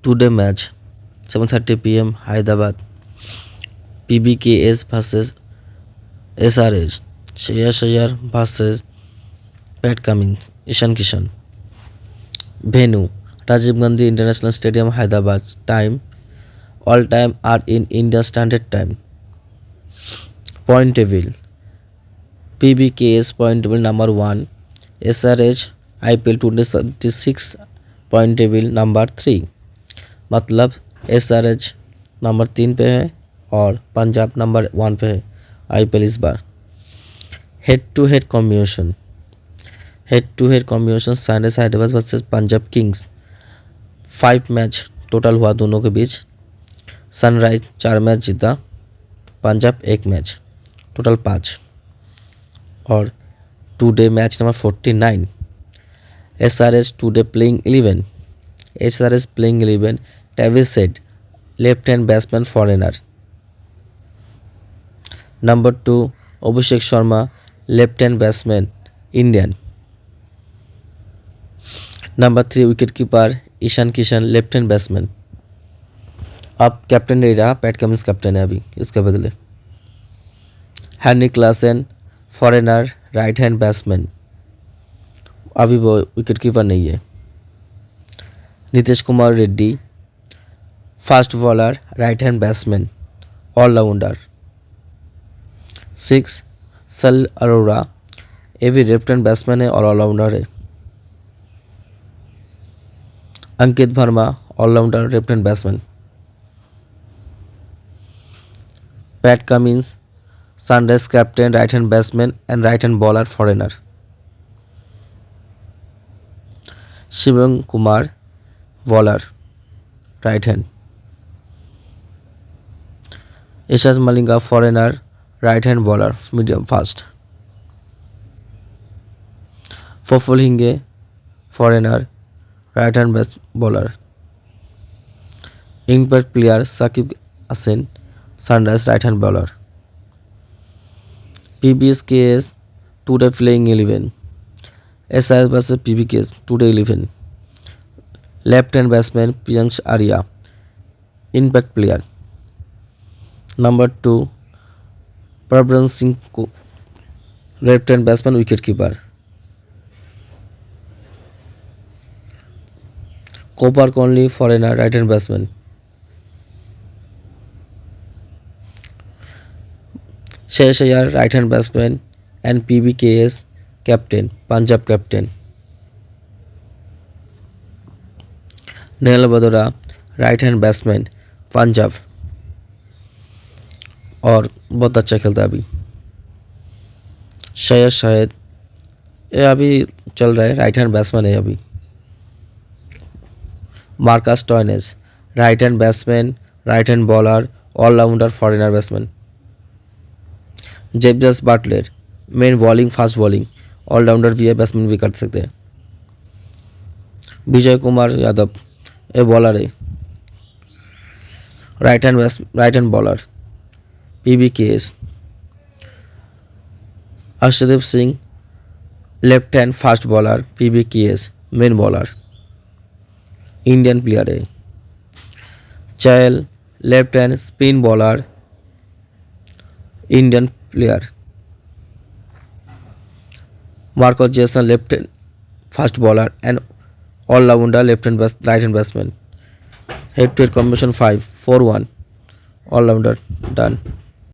Today match 7:30 p.m. Hyderabad. PBKS versus SRH. Shreyas Iyer versus Pat Cummins. Ishan Kishan. Venue Rajiv Gandhi International Stadium, Hyderabad. Time all time are in India Standard Time. Point table PBKS point table number 1, SRH IPL 2036 point table number 3, मतलब SRH number 3 पे है और Punjab number 1 पे है IPL इस बार। Head to head combination Sunrisers Hyderabad versus Punjab Kings 5 match total हुआ दोनों के बीच। सनराइज 4 मैच जीता, पंजाब 1 मैच, टोटल 5। और today match number 49, SRH today playing 11, SRH playing 11, Travis Head left hand batsman foreigner. Number 2 Abhishek Sharma left hand batsman Indian. Number 3 wicket keeper Ishan Kishan left hand batsman. अब captain नहीं रहा, PAT Cummins captain है अभी इसके बदले। Heinie Klaasen foreigner right hand batsman, अभी वो wicket keeper नहीं है। Nitish Kumar Reddy fast bowler right hand batsman allrounder. 6 सल अरोड़ा, ये भी लेफ्ट हैंड बैट्समैन है और ऑलराउंडर है। Ankit Verma allrounder left hand batsman. Pat Cummins Sunrise captain right hand batsman and right hand bowler foreigner. Shivam Kumar bowler right hand. Yashas Malinga foreigner right hand bowler medium fast. Praful Hinge foreigner right hand bowler. Impact player Saqib Hasan Sunrise right hand bowler. PBKS today playing 11, SRH versus PBKS today 11, left hand batsman Priyansh Arya impact player। Number 2 Prabhan Singh left hand batsman wicket keeper। Cooper Conley foreigner right hand batsman। Shreyas Iyer right hand batsman and PBKS captain Punjab captain। Nehal Badora right hand batsman Punjab और बहुत अच्छा खेलता है अभी। सैयद शाहिद ये अभी चल रहा है, राइट हैंड बैट्समैन है अभी। Marcus Stoinis right hand batsman right hand bowler allrounder foreigner batsman. James Butler main bowling fast bowling allrounder भी है, बैट्समैन भी कर सकते हैं। विजय कुमार यादव ये बॉलर है, right hand bowler PBKS। Arshdeep Singh left hand fast bowler PBKS main bowler, Indian player है। Chahal left hand spin bowler Indian player. Marco Jansen left hand fast bowler and allrounder left hand right hand batsman. Head to head combination 5-4-1 allrounder done.